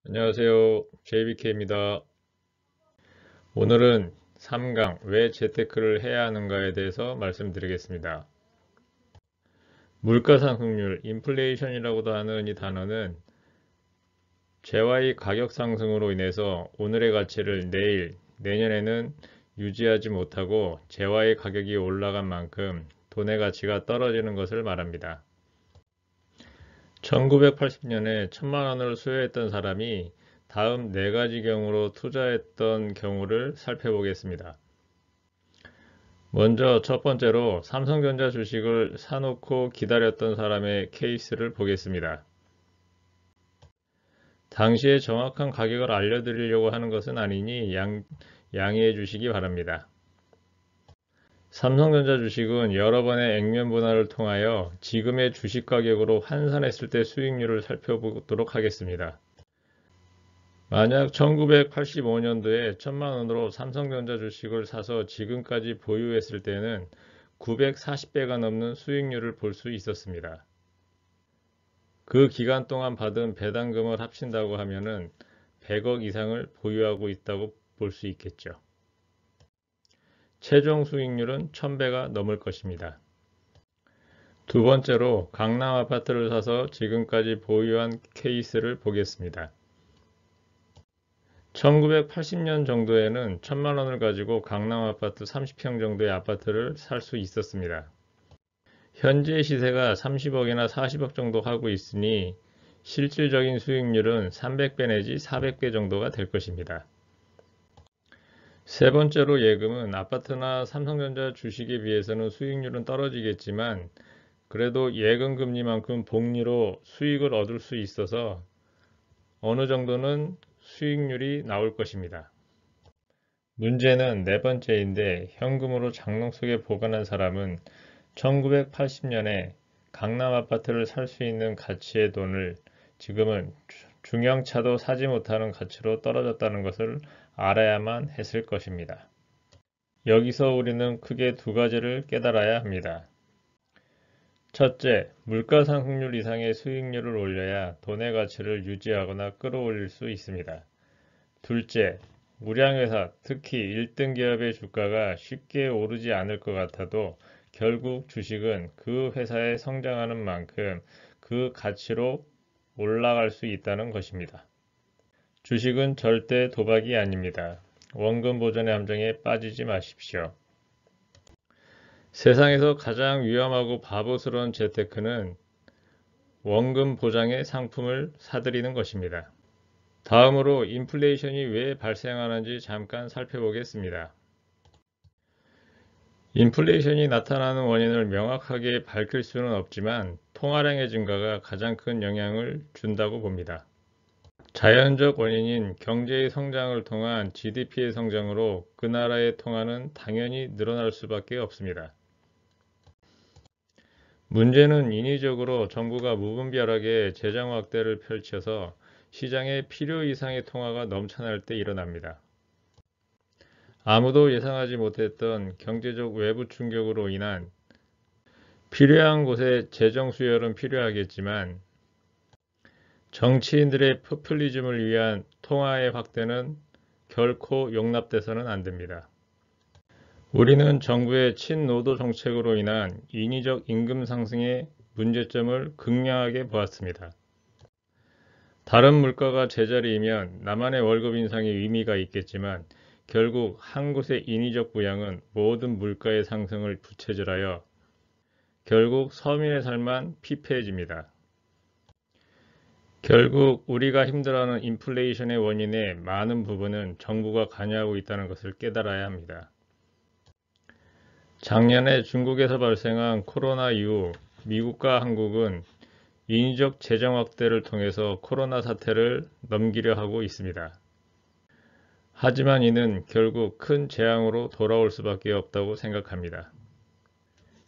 안녕하세요. JBK입니다. 오늘은 3강 왜 재테크를 해야 하는가에 대해서 말씀드리겠습니다. 물가상승률, 인플레이션이라고도 하는 이 단어는 재화의 가격 상승으로 인해서 오늘의 가치를 내일, 내년에는 유지하지 못하고 재화의 가격이 올라간 만큼 돈의 가치가 떨어지는 것을 말합니다. 1980년에 1000만 원을 수여했던 사람이 다음 4가지 경우로 투자했던 경우를 살펴보겠습니다. 먼저 첫 번째로 삼성전자 주식을 사놓고 기다렸던 사람의 케이스를 보겠습니다. 당시에 정확한 가격을 알려드리려고 하는 것은 아니니 양해해 주시기 바랍니다. 삼성전자 주식은 여러 번의 액면 분할을 통하여 지금의 주식 가격으로 환산했을 때 수익률을 살펴보도록 하겠습니다. 만약 1985년도에 1000만 원으로 삼성전자 주식을 사서 지금까지 보유했을 때는 940배가 넘는 수익률을 볼 수 있었습니다. 그 기간 동안 받은 배당금을 합친다고 하면은 100억 이상을 보유하고 있다고 볼 수 있겠죠. 최종 수익률은 1000배가 넘을 것입니다. 두 번째로 강남 아파트를 사서 지금까지 보유한 케이스를 보겠습니다. 1980년 정도에는 1000만 원을 가지고 강남 아파트 30평 정도의 아파트를 살 수 있었습니다. 현재 시세가 30억이나 40억 정도 하고 있으니 실질적인 수익률은 300배 내지 400배 정도가 될 것입니다. 세 번째로 예금은 아파트나 삼성전자 주식에 비해서는 수익률은 떨어지겠지만 그래도 예금 금리만큼 복리로 수익을 얻을 수 있어서 어느 정도는 수익률이 나올 것입니다. 문제는 네 번째인데 현금으로 장롱 속에 보관한 사람은 1980년에 강남 아파트를 살 수 있는 가치의 돈을 지금은 중형차도 사지 못하는 가치로 떨어졌다는 것을 알아야만 했을 것입니다. 여기서 우리는 크게 두 가지를 깨달아야 합니다. 첫째, 물가 상승률 이상의 수익률을 올려야 돈의 가치를 유지하거나 끌어올릴 수 있습니다. 둘째, 우량회사, 특히 1등 기업의 주가가 쉽게 오르지 않을 것 같아도 결국 주식은 그 회사에 성장하는 만큼 그 가치로 올라갈 수 있다는 것입니다. 주식은 절대 도박이 아닙니다. 원금 보전의 함정에 빠지지 마십시오. 세상에서 가장 위험하고 바보스러운 재테크는 원금 보장의 상품을 사들이는 것입니다. 다음으로 인플레이션이 왜 발생하는지 잠깐 살펴보겠습니다. 인플레이션이 나타나는 원인을 명확하게 밝힐 수는 없지만 통화량의 증가가 가장 큰 영향을 준다고 봅니다. 자연적 원인인 경제의 성장을 통한 GDP의 성장으로 그 나라의 통화는 당연히 늘어날 수밖에 없습니다. 문제는 인위적으로 정부가 무분별하게 재정 확대를 펼쳐서 시장에 필요 이상의 통화가 넘쳐날 때 일어납니다. 아무도 예상하지 못했던 경제적 외부 충격으로 인한 필요한 곳에 재정 수혈은 필요하겠지만 정치인들의 포퓰리즘을 위한 통화의 확대는 결코 용납돼서는 안 됩니다. 우리는 정부의 친노도 정책으로 인한 인위적 임금 상승의 문제점을 극명하게 보았습니다. 다른 물가가 제자리이면 나만의 월급 인상의 의미가 있겠지만 결국 한 곳의 인위적 부양은 모든 물가의 상승을 부채질하여 결국 서민의 삶만 피폐해집니다. 결국 우리가 힘들어하는 인플레이션의 원인의 많은 부분은 정부가 관여하고 있다는 것을 깨달아야 합니다. 작년에 중국에서 발생한 코로나 이후 미국과 한국은 인위적 재정 확대를 통해서 코로나 사태를 넘기려 하고 있습니다. 하지만 이는 결국 큰 재앙으로 돌아올 수밖에 없다고 생각합니다.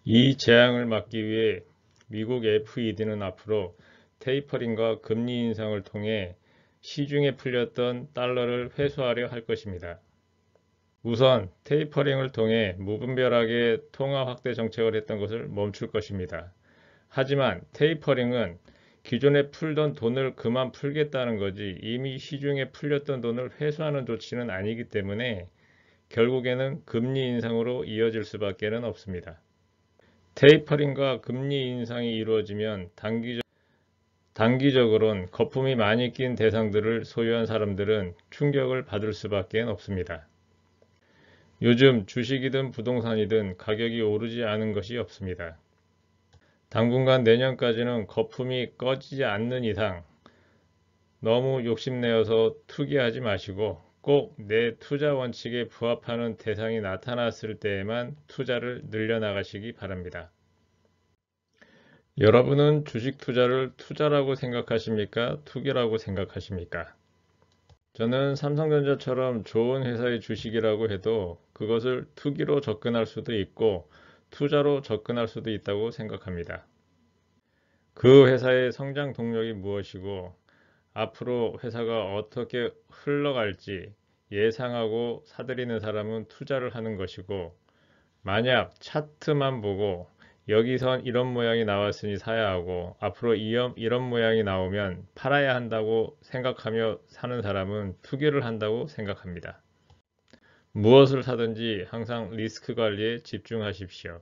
이 재앙을 막기 위해 미국 FED는 앞으로 테이퍼링과 금리 인상을 통해 시중에 풀렸던 달러를 회수하려 할 것입니다. 우선 테이퍼링을 통해 무분별하게 통화 확대 정책을 했던 것을 멈출 것입니다. 하지만 테이퍼링은 기존에 풀던 돈을 그만 풀겠다는 거지 이미 시중에 풀렸던 돈을 회수하는 조치는 아니기 때문에 결국에는 금리 인상으로 이어질 수밖에 없습니다. 테이퍼링과 금리 인상이 이루어지면 단기적으론 거품이 많이 낀 대상들을 소유한 사람들은 충격을 받을 수밖에 없습니다. 요즘 주식이든 부동산이든 가격이 오르지 않은 것이 없습니다. 당분간 내년까지는 거품이 꺼지지 않는 이상 너무 욕심내어서 투기하지 마시고 꼭 내 투자 원칙에 부합하는 대상이 나타났을 때에만 투자를 늘려나가시기 바랍니다. 여러분은 주식 투자를 투자라고 생각하십니까? 투기라고 생각하십니까? 저는 삼성전자처럼 좋은 회사의 주식이라고 해도 그것을 투기로 접근할 수도 있고 투자로 접근할 수도 있다고 생각합니다. 그 회사의 성장 동력이 무엇이고 앞으로 회사가 어떻게 흘러갈지 예상하고 사들이는 사람은 투자를 하는 것이고 만약 차트만 보고 여기선 이런 모양이 나왔으니 사야 하고 앞으로 이런 모양이 나오면 팔아야 한다고 생각하며 사는 사람은 투기를 한다고 생각합니다. 무엇을 사든지 항상 리스크 관리에 집중하십시오.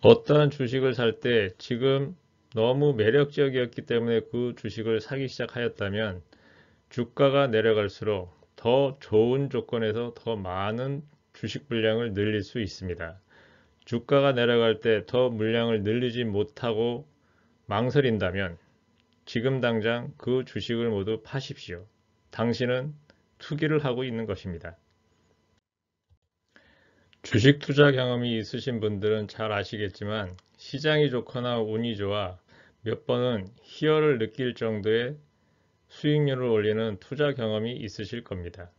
어떠한 주식을 살 때 지금 너무 매력적이었기 때문에 그 주식을 사기 시작하였다면 주가가 내려갈수록 더 좋은 조건에서 더 많은 주식 물량을 늘릴 수 있습니다. 주가가 내려갈 때 더 물량을 늘리지 못하고 망설인다면 지금 당장 그 주식을 모두 파십시오. 당신은 투기를 하고 있는 것입니다. 주식 투자 경험이 있으신 분들은 잘 아시겠지만 시장이 좋거나 운이 좋아 몇 번은 희열을 느낄 정도의 수익률을 올리는 투자 경험이 있으실 겁니다.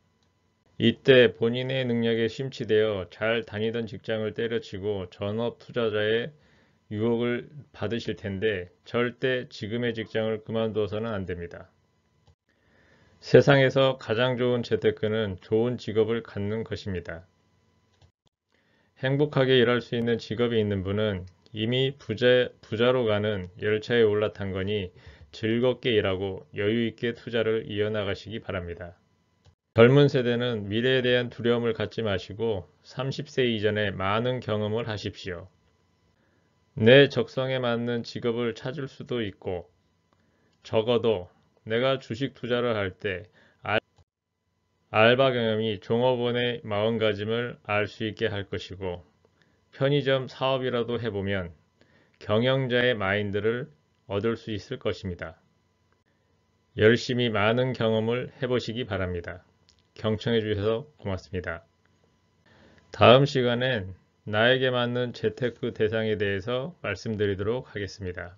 이때 본인의 능력에 심취되어 잘 다니던 직장을 때려치고 전업 투자자의 유혹을 받으실 텐데 절대 지금의 직장을 그만둬서는 안 됩니다. 세상에서 가장 좋은 재테크는 좋은 직업을 갖는 것입니다. 행복하게 일할 수 있는 직업이 있는 분은 이미 부자로 가는 열차에 올라탄 거니 즐겁게 일하고 여유 있게 투자를 이어나가시기 바랍니다. 젊은 세대는 미래에 대한 두려움을 갖지 마시고 30세 이전에 많은 경험을 하십시오. 내 적성에 맞는 직업을 찾을 수도 있고 적어도 내가 주식 투자를 할 때 알바 경험이 종업원의 마음가짐을 알 수 있게 할 것이고 편의점 사업이라도 해보면 경영자의 마인드를 얻을 수 있을 것입니다. 열심히 많은 경험을 해보시기 바랍니다. 경청해 주셔서 고맙습니다. 다음 시간엔 나에게 맞는 재테크 대상에 대해서 말씀드리도록 하겠습니다.